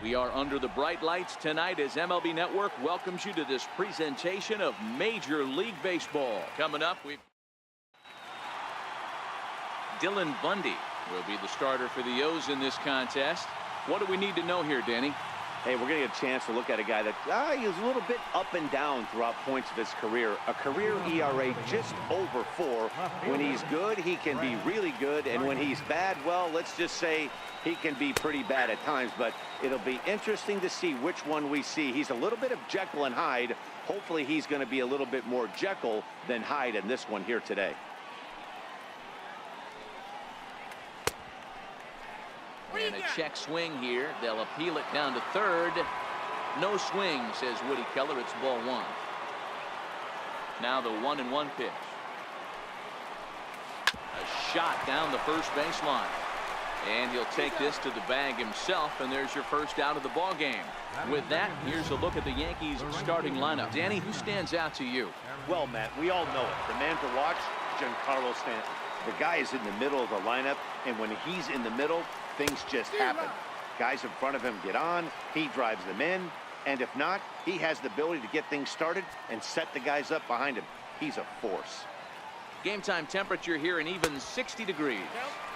We are under the bright lights tonight as MLB Network welcomes you to this presentation of Major League Baseball. Coming up, we've Dylan Bundy will be the starter for the O's in this contest. What do we need to know here, Danny? Hey, we're going to get a chance to look at a guy that he was a little bit up and down throughout points of his career. A career ERA just over 4. When he's good, he can be really good. And when he's bad, well, let's just say he can be pretty bad at times. But it'll be interesting to see which one we see. He's a little bit of Jekyll and Hyde. Hopefully he's going to be a little bit more Jekyll than Hyde in this one here today. And a check swing here. They'll appeal it down to third. No swing, says Woody Keller. It's ball 1. Now the 1-1 pitch. A shot down the first baseline. And he'll take this to the bag himself, and there's your first out of the ball game. With that, here's a look at the Yankees starting lineup. Danny, who stands out to you? Well, Matt, we all know it. The man to watch, Giancarlo Stanton. The guy is in the middle of the lineup, and when he's in the middle, things just happen. Guys in front of him get on, he drives them in, and if not, he has the ability to get things started and set the guys up behind him. He's a force. Game time temperature here an even 60 degrees.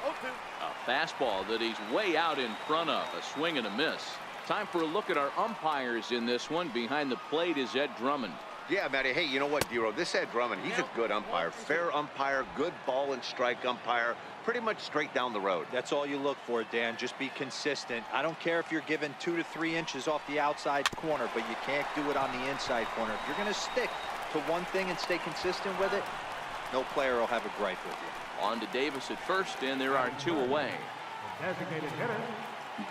A fastball that he's way out in front of. A swing and a miss. Time for a look at our umpires in this one. Behind the plate is Ed Drummond. Yeah, Matty. Hey, you know what, Dero? This Ed Drummond, he's a good umpire. Fair umpire, good ball and strike umpire. Pretty much straight down the road. That's all you look for, Dan. Just be consistent. I don't care if you're given 2 to 3 inches off the outside corner, but you can't do it on the inside corner. If you're going to stick to one thing and stay consistent with it, no player will have a gripe with you. On to Davis at first, and there are 2 away.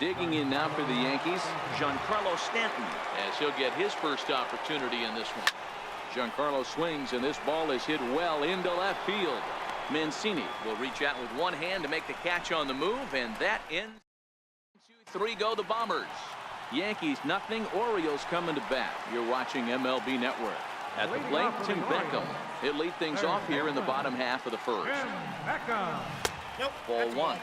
Digging in now for the Yankees, Giancarlo Stanton, as he'll get his first opportunity in this one. Giancarlo swings, and this ball is hit well into left field. Mancini will reach out with one hand to make the catch on the move, and that ends. 2-3 go the Bombers. Yankees nothing. Orioles coming to bat. You're watching MLB Network. At the plate, Tim Beckham. He'll lead things off here in the bottom half of the first. Ball 1.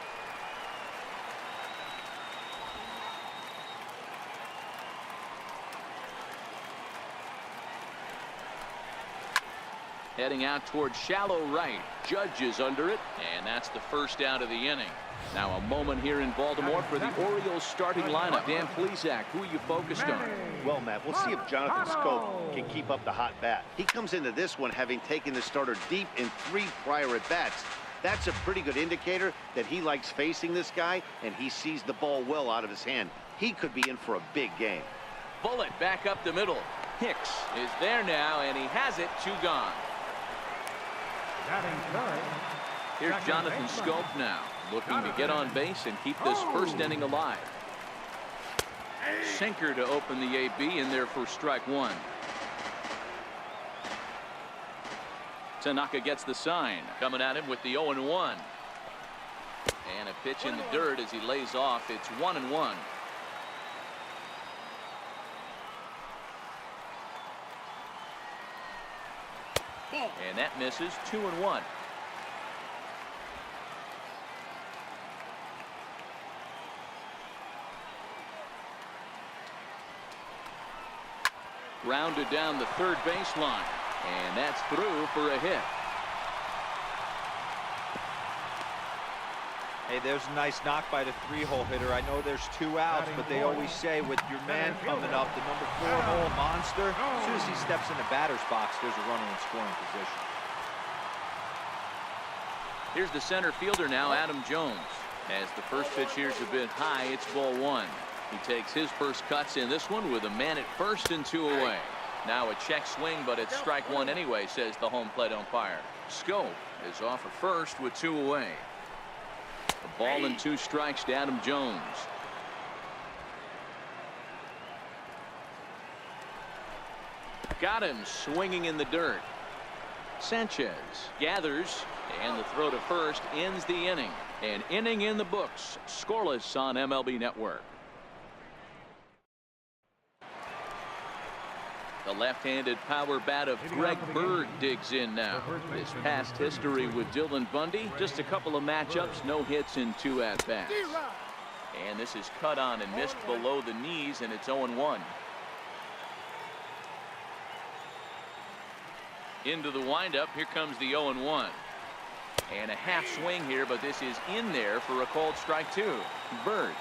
Heading out towards shallow right. Judge is under it, and that's the first out of the inning. Now a moment here in Baltimore for the Orioles starting lineup. Dan Plesac, who are you focused on? Well, Matt, we'll see if Jonathan Scope can keep up the hot bat. He comes into this one having taken the starter deep in 3 prior at-bats. That's a pretty good indicator that he likes facing this guy, and he sees the ball well out of his hand. He could be in for a big game. Bullet back up the middle. Hicks is there now, and he has it. 2 gone. Here's Jonathan Scope now, looking to get on base and keep this first inning alive. Sinker to open the AB in there for strike 1. Tanaka gets the sign. Coming at him with the 0-1. And a pitch in the dirt as he lays off. It's 1-1. And that misses. 2-1. Rounded down the third baseline, and that's through for a hit. Hey, there's a nice knock by the 3-hole hitter. I know there's 2 outs, but they always say with your man coming up, the number 4-hole monster, as soon as he steps in the batter's box, there's a runner in scoring position. Here's the center fielder now, Adam Jones. As the first pitch here's a bit high, it's ball 1. He takes his first cuts in this one with a man at first and 2 away. Now a check swing, but it's strike 1 anyway, says the home plate umpire. Scope is off at first with 2 away. A ball and 2 strikes to Adam Jones. Got him swinging in the dirt. Sanchez gathers, and the throw to first ends the inning. An inning in the books. Scoreless on MLB Network. The left-handed power bat of Greg Bird digs in now. His past history with Dylan Bundy, just a couple of matchups, no hits in 2 at-bats. And this is cut on and missed below the knees, and it's 0-1. Into the windup. Here comes the 0-1. And a half swing here, but this is in there for a called strike 2. Bird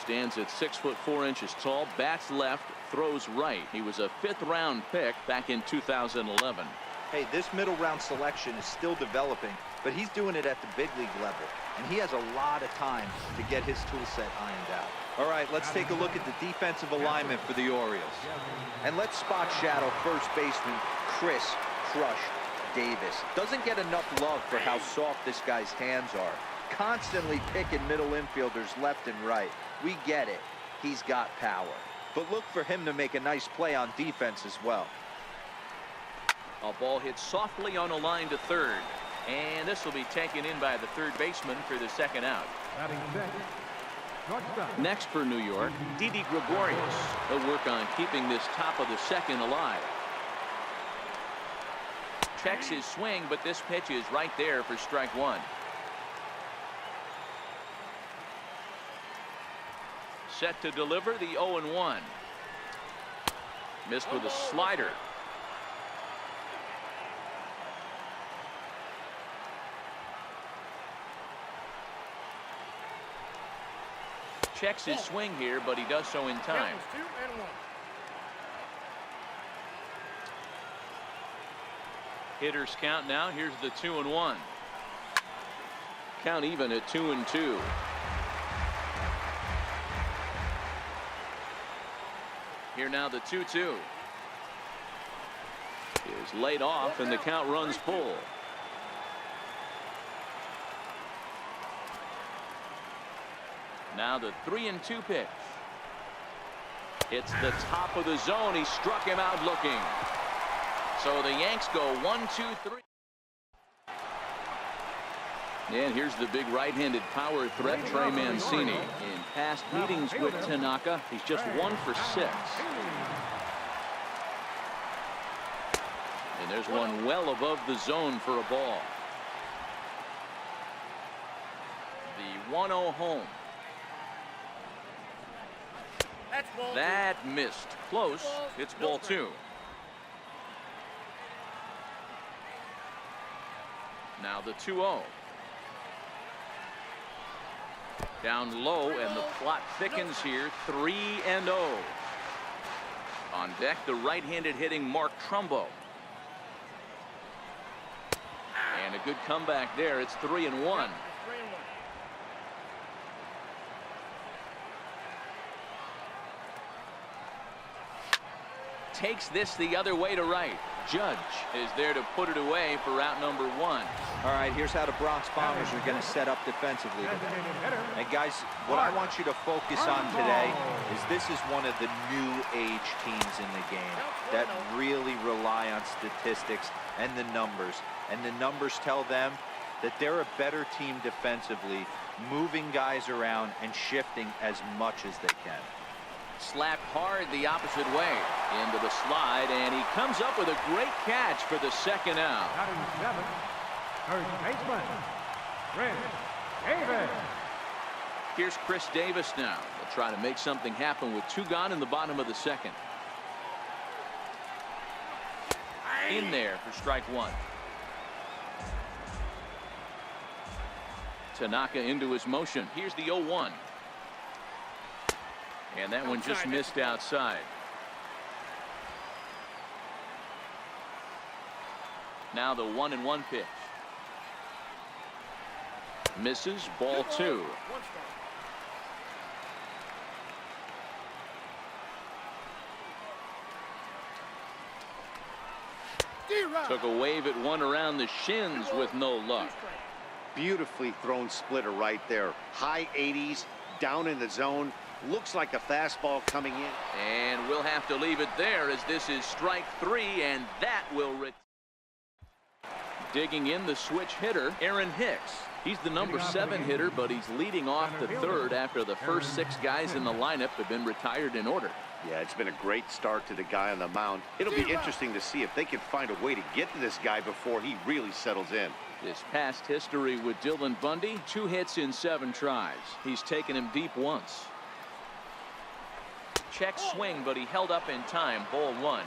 stands at 6'4" tall, bats left, throws right. He was a 5th-round pick back in 2011. Hey, this middle round selection is still developing, but he's doing it at the big league level, and he has a lot of time to get his tool set ironed out. All right, let's take a look at the defensive alignment for the Orioles. And let's spot shadow first baseman Chris Crush Davis. Doesn't get enough love for how soft this guy's hands are. Constantly picking middle infielders left and right. We get it. He's got power. But look for him to make a nice play on defense as well. A ball hit softly on a line to third. And this will be taken in by the third baseman for the second out. Next for New York, Didi Gregorius. He'll work on keeping this top of the second alive. Checks his swing, but this pitch is right there for strike 1. Set to deliver the 0-1. Missed with a slider. Checks his swing here, but he does so in time. Hitters count now. Here's the 2-1. Count even at 2-2. Here now the 2-2 is laid off, and the count runs full. Now the 3-2 pitch. It's the top of the zone. He struck him out looking. So the Yanks go 1-2-3. And here's the big right-handed power threat, Trey Mancini. In past meetings with Tanaka, he's just 1 for 6. And there's one well above the zone for a ball. The 1-0 home. That missed. Close. It's ball 2. Now the 2-0. Down low, and the plot thickens here. 3-0. On deck, the right-handed hitting Mark Trumbo. And a good comeback there. It's 3-1. Takes this the other way to right. Judge is there to put it away for out number 1. All right, here's how the Bronx Bombers are going to set up defensively today. And guys, what I want you to focus on today is this is one of the new age teams in the game that really rely on statistics and the numbers. And the numbers tell them that they're a better team defensively, moving guys around and shifting as much as they can. Slapped hard the opposite way into the slide, and he comes up with a great catch for the second out. Third baseman, Chris Davis. Here's Chris Davis now. They'll try to make something happen with 2 gone in the bottom of the second. In there for strike 1. Tanaka into his motion. Here's the 0-1. And that one just missed outside. Now the 1-1 pitch. Misses, ball 2. Took a wave at one around the shins with no luck. Beautifully thrown splitter right there. High 80s, down in the zone. Looks like a fastball coming in. And we'll have to leave it there as this is strike 3, and that will digging in the switch hitter, Aaron Hicks. He's the number 7 hitter, but he's leading off the third after the first 6 guys in the lineup have been retired in order. Yeah, it's been a great start to the guy on the mound. It'll be interesting to see if they can find a way to get to this guy before he really settles in. His past history with Dylan Bundy, 2 hits in 7 tries. He's taken him deep once. Check swing, but he held up in time. Ball 1.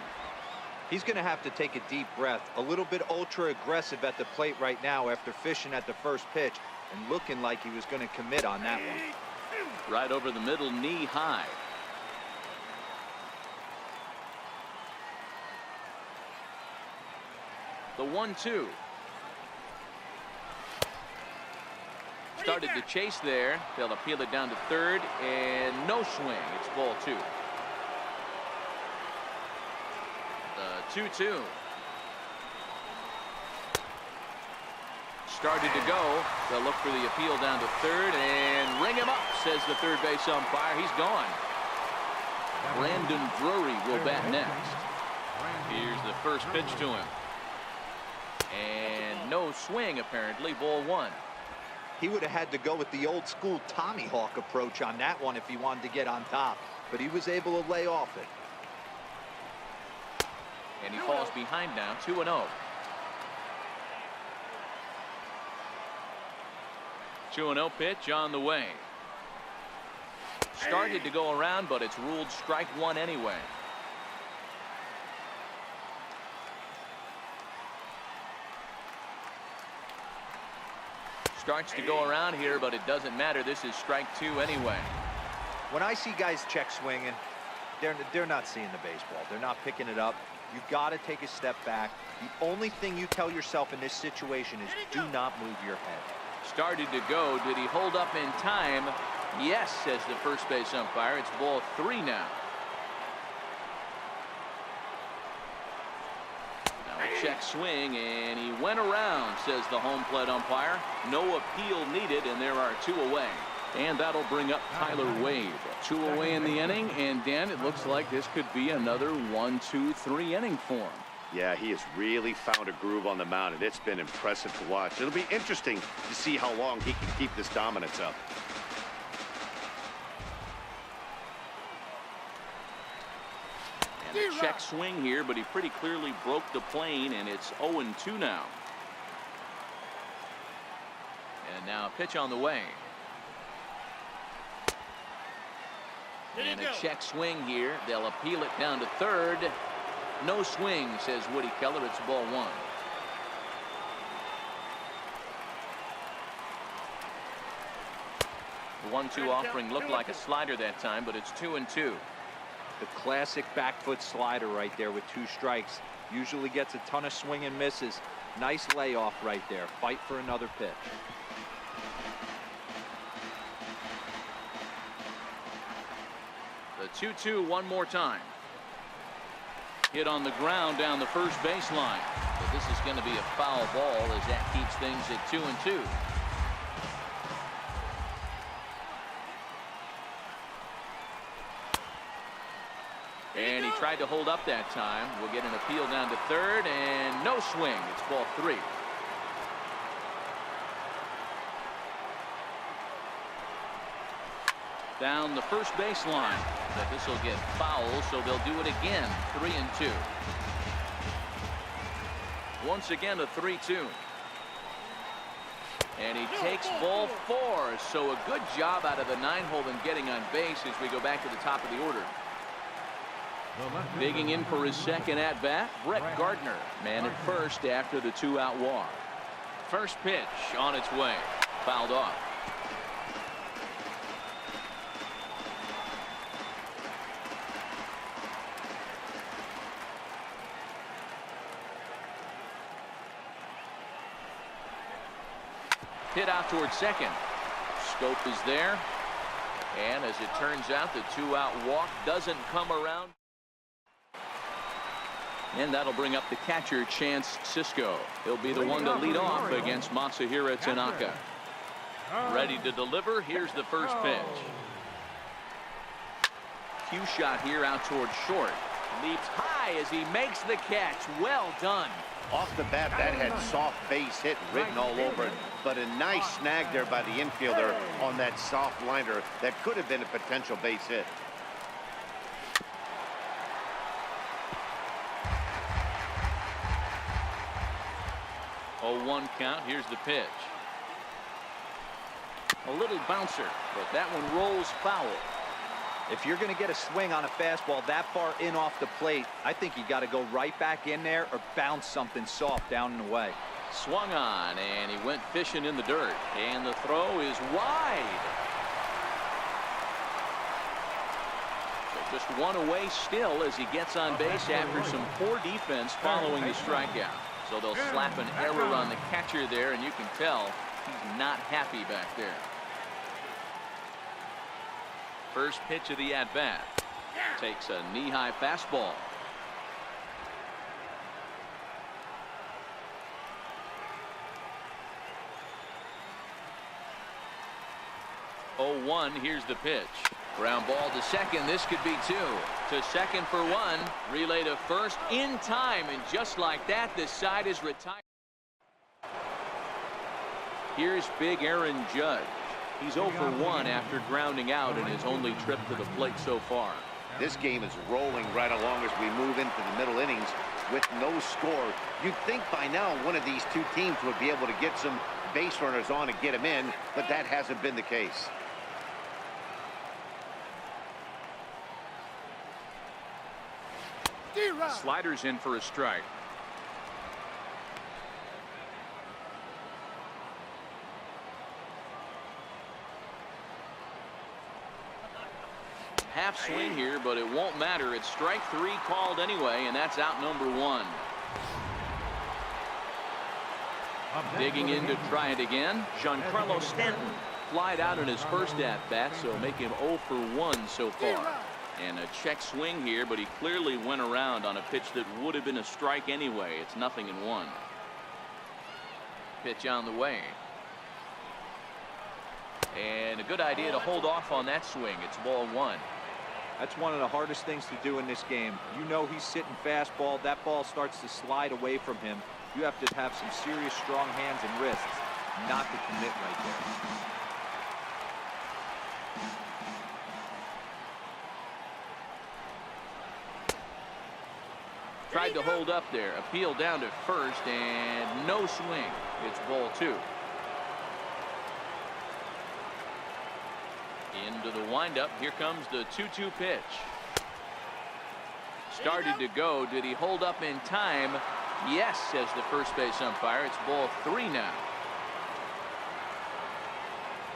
He's going to have to take a deep breath. A little bit ultra aggressive at the plate right now after fishing at the first pitch and looking like he was going to commit on that one. Right over the middle, knee high. The 1-2. Started to chase there. They'll appeal it down to third, and no swing. It's ball 2. The 2-2. Started to go. They'll look for the appeal down to third and ring him up, says the third base umpire. He's gone. Brandon Drury will bat next. Here's the first pitch to him. And no swing, apparently. Ball 1. He would have had to go with the old school Tommy Hawk approach on that one if he wanted to get on top, but he was able to lay off it. And he falls behind now, 2-0. 2-0 pitch on the way. Started to go around, but it's ruled strike 1 anyway. Starts to go around here, but it doesn't matter. This is strike 2 anyway. When I see guys check swinging, they're not seeing the baseball. They're not picking it up. You got to take a step back. The only thing you tell yourself in this situation is do not move your head. Started to go. Did he hold up in time? Yes, says the first base umpire. It's ball 3 now. Now a check swing, and he went around, says the home plate umpire. No appeal needed, and there are 2 away. And that'll bring up Tyler Wade. 2 away in the inning, and Dan, it looks like this could be another 1-2-3 inning for him. Yeah, he has really found a groove on the mound, and it's been impressive to watch. It'll be interesting to see how long he can keep this dominance up. And a check swing here, but he pretty clearly broke the plane, and it's 0-2 now. And now a pitch on the way. And a check swing here. They'll appeal it down to third. No swing, says Woody Keller. It's ball 1. The 1-2 offering looked like a slider that time, but it's 2-2. The classic back foot slider right there with 2 strikes. Usually gets a ton of swing and misses. Nice layoff right there. Fight for another pitch. The 2-2 one more time. Hit on the ground down the first baseline. But this is going to be a foul ball as that keeps things at 2-2. And he tried to hold up that time. We'll get an appeal down to third, and no swing. It's ball 3. Down the first baseline. But this will get foul, so they'll do it again. 3-2. Once again a 3-2. And he takes ball 4. So a good job out of the 9-hole in getting on base as we go back to the top of the order. Digging in for his second at-bat, Brett Gardner. Man at first after the 2-out walk. First pitch on its way. Fouled off. Hit out towards second. Scope is there. And as it turns out, the 2-out walk doesn't come around. And that'll bring up the catcher, Chance Sisco. He'll be the one to lead off against Masahiro Tanaka. Ready to deliver. Here's the first pitch. Cue shot here out towards short. Leaps high as he makes the catch. Well done. Off the bat, that had soft base hit written all over it, but a nice snag there by the infielder on that soft liner that could have been a potential base hit. 0-1 count. Here's the pitch. A little bouncer, but that one rolls foul. If you're going to get a swing on a fastball that far in off the plate, I think you got to go right back in there or bounce something soft down and away. Swung on, and he went fishing in the dirt. And the throw is wide. So just one away still as he gets on base after some poor defense following the strikeout. So they'll slap an error on the catcher there, and you can tell he's not happy back there. First pitch of the at-bat. Takes a knee-high fastball. Oh, 1. Here's the pitch. Ground ball to second. This could be 2. To second for 1. Relay to first in time, and just like that, this side is retired. Here's big Aaron Judge. He's 0 for 1 after grounding out in his only trip to the plate so far. This game is rolling right along as we move into the middle innings with no score. You'd think by now one of these two teams would be able to get some base runners on and get them in, but that hasn't been the case. Sliders in for a strike. Half swing here, but it won't matter. It's strike 3 called anyway, and that's out number 1. Digging in to try it again. Giancarlo Stanton flied out in his first at-bat, so make him 0 for 1 so far. And a check swing here, but he clearly went around on a pitch that would have been a strike anyway. It's 0-1. Pitch on the way. And a good idea to hold off on that swing. It's ball 1. That's one of the hardest things to do in this game. You know he's sitting fastball. That ball starts to slide away from him. You have to have some serious strong hands and wrists not to commit right there. Tried to hold up there. Appeal down to first, and no swing. It's ball 2. Into the windup. Here comes the 2-2 pitch. Started to go. Did he hold up in time? Yes, says the first base umpire. It's ball 3 now.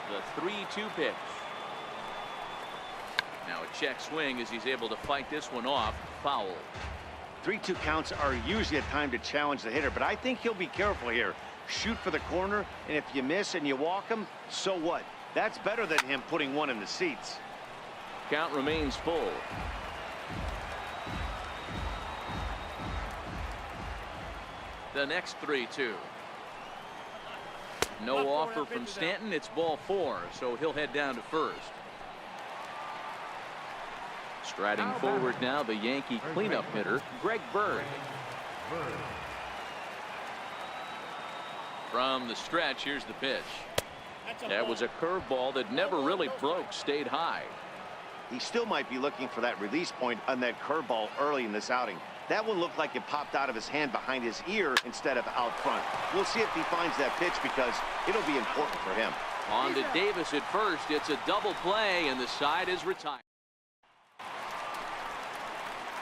The 3-2 pitch. Now a check swing as he's able to fight this one off. Foul. 3-2 counts are usually a time to challenge the hitter, but I think he'll be careful here. Shoot for the corner, and if you miss and you walk him, so what? That's better than him putting one in the seats. Count remains full. The next 3-2. No offer from Stanton. It's ball 4, so he'll head down to first. Striding forward now, the Yankee cleanup hitter, Greg Bird. From the stretch, here's the pitch. That was a curveball that never really broke, stayed high. He still might be looking for that release point on that curveball early in this outing. That one looked like it popped out of his hand behind his ear instead of out front. We'll see if he finds that pitch because it'll be important for him. On to Davis at first. It's a double play, and the side is retired.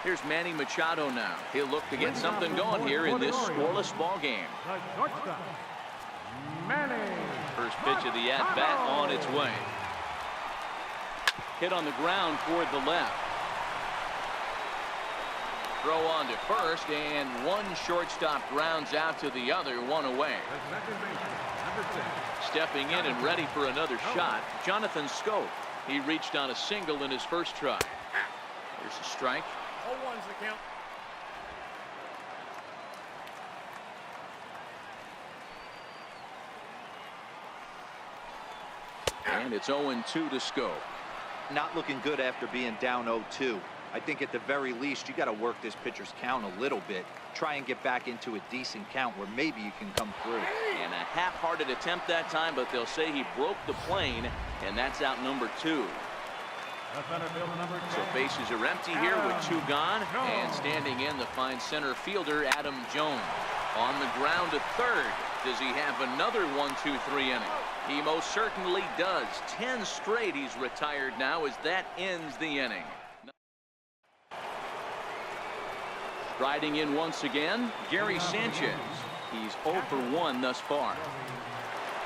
Here's Manny Machado now. He'll look to get something going here in this scoreless ball game. First pitch of the at-bat on its way. Hit on the ground toward the left. Throw on to first, and one shortstop grounds out to the other, one away. Stepping in and ready for another shot, Jonathan Scope. He reached on a single in his first try. Here's a strike. 0-1's the count. And it's 0-2 to Scope. Not looking good after being down 0-2. I think at the very least you got to work this pitcher's count a little bit. Try and get back into a decent count where maybe you can come through. And a half-hearted attempt that time, but they'll say he broke the plane, and that's out number 2. So bases are empty here with 2 gone, and standing in the fine center fielder Adam Jones. On the ground at third. Does he have another 1-2-3 inning? He most certainly does. 10 straight he's retired now as that ends the inning. Riding in once again, Gary Sanchez. He's 0 for 1 thus far.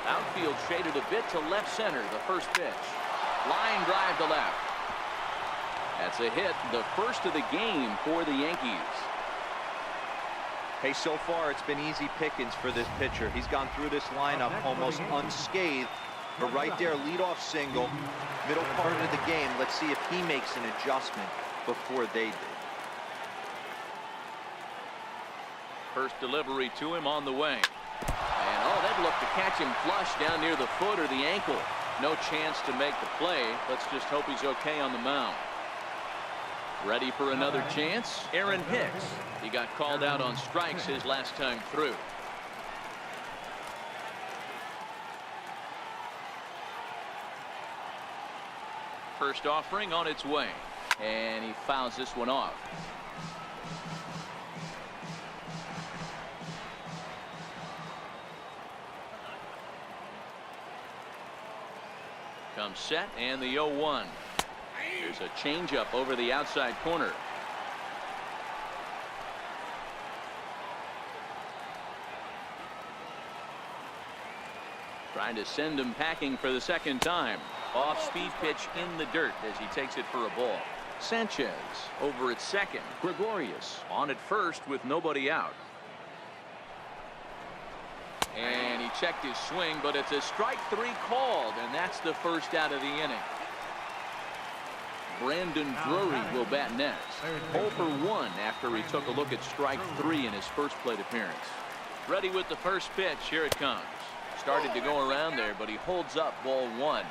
Outfield shaded a bit to left center. The first pitch. Line drive to left. That's a hit, the first of the game for the Yankees. Hey, so far it's been easy pickings for this pitcher. He's gone through this lineup almost unscathed. But right there, leadoff single, middle part of the game. Let's see if he makes an adjustment before they do. First delivery to him on the way. And oh, that looked to catch him flush down near the foot or the ankle. No chance to make the play. Let's just hope he's okay on the mound. Ready for another chance? Aaron Hicks. He got called out on strikes his last time through. First offering on its way. And he fouls this one off. Comes set and the 0-1. There's a changeup over the outside corner. Trying to send him packing for the second time. Off-speed pitch in the dirt as he takes it for a ball. Sanchez over at second. Gregorius on at first with nobody out. And he checked his swing, but it's a strike 3 called, and that's the first out of the inning. Brandon Drury will bat next. 0 for 1 after he took a look at strike 3 in his first plate appearance. Ready with the first pitch. Here it comes. Started to go around there, but he holds up ball 1.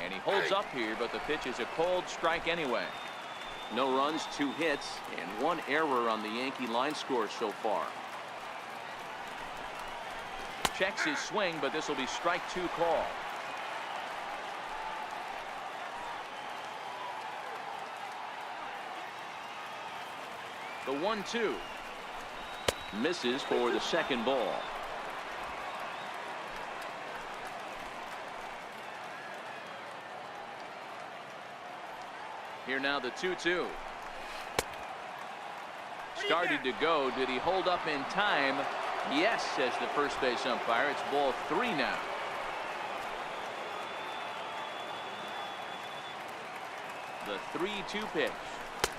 And he holds up here, but the pitch is a cold strike anyway. No runs, 2 hits, and 1 error on the Yankee line score so far. Checks his swing, but this will be strike 2 call. The 1-2 misses for the second ball. Here now the 2-2. Started to go. Did he hold up in time? Yes, says the first base umpire. It's ball 3 now. The 3-2 pitch.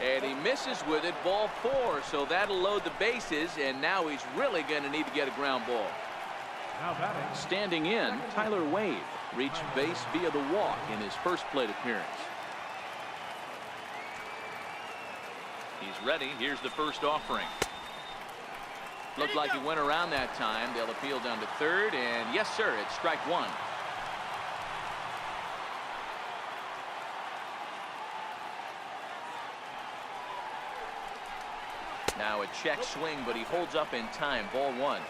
And he misses with it, ball 4. So that'll load the bases, and now he's really going to need to get a ground ball. Standing in, Tyler Wade reached base via the walk in his first plate appearance. He's ready. Here's the first offering. Looked like he went around that time. They'll appeal down to third, and yes, sir, it's strike 1. Now a check swing, but he holds up in time. Ball 1.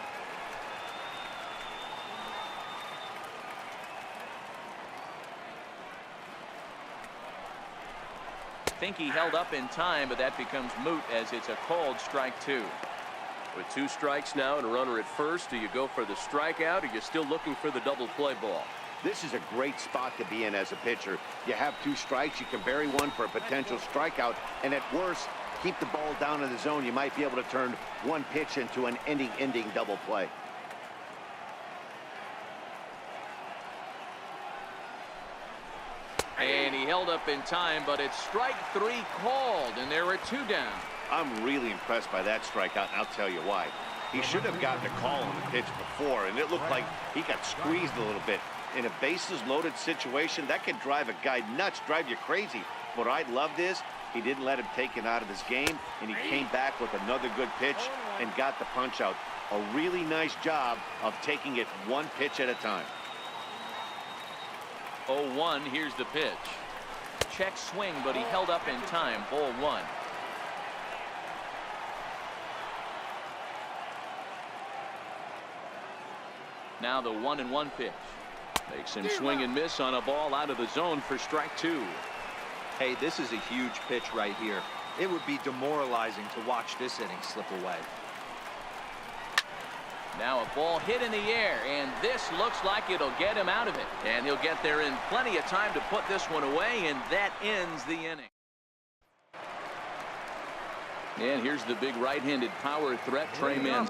Think he held up in time, but that becomes moot as it's a called strike 2. With 2 strikes now and a runner at first, do you go for the strikeout, or are you still looking for the double play ball? This is a great spot to be in as a pitcher. You have 2 strikes, you can bury one for a potential strikeout, and at worst, keep the ball down in the zone. You might be able to turn 1 pitch into an ending double play. And he held up in time, but it's strike 3 called, and there are 2 down. I'm really impressed by that strikeout, and I'll tell you why. He should have gotten a call on the pitch before, and it looked like he got squeezed a little bit. In a bases-loaded situation, that can drive a guy nuts, drive you crazy. What I loved is he didn't let him take it out of this game, and he came back with another good pitch and got the punch out. A really nice job of taking it 1 pitch at a time. 0-1, here's the pitch. Check swing, but he held up in time. Ball 1. Now the 1-1 pitch. Makes him swing and miss on a ball out of the zone for strike 2. Hey, this is a huge pitch right here. It would be demoralizing to watch this inning slip away. Now a ball hit in the air, and this looks like it'll get him out of it. And he'll get there in plenty of time to put this one away, and that ends the inning. And here's the big right-handed power threat, Trey Mann.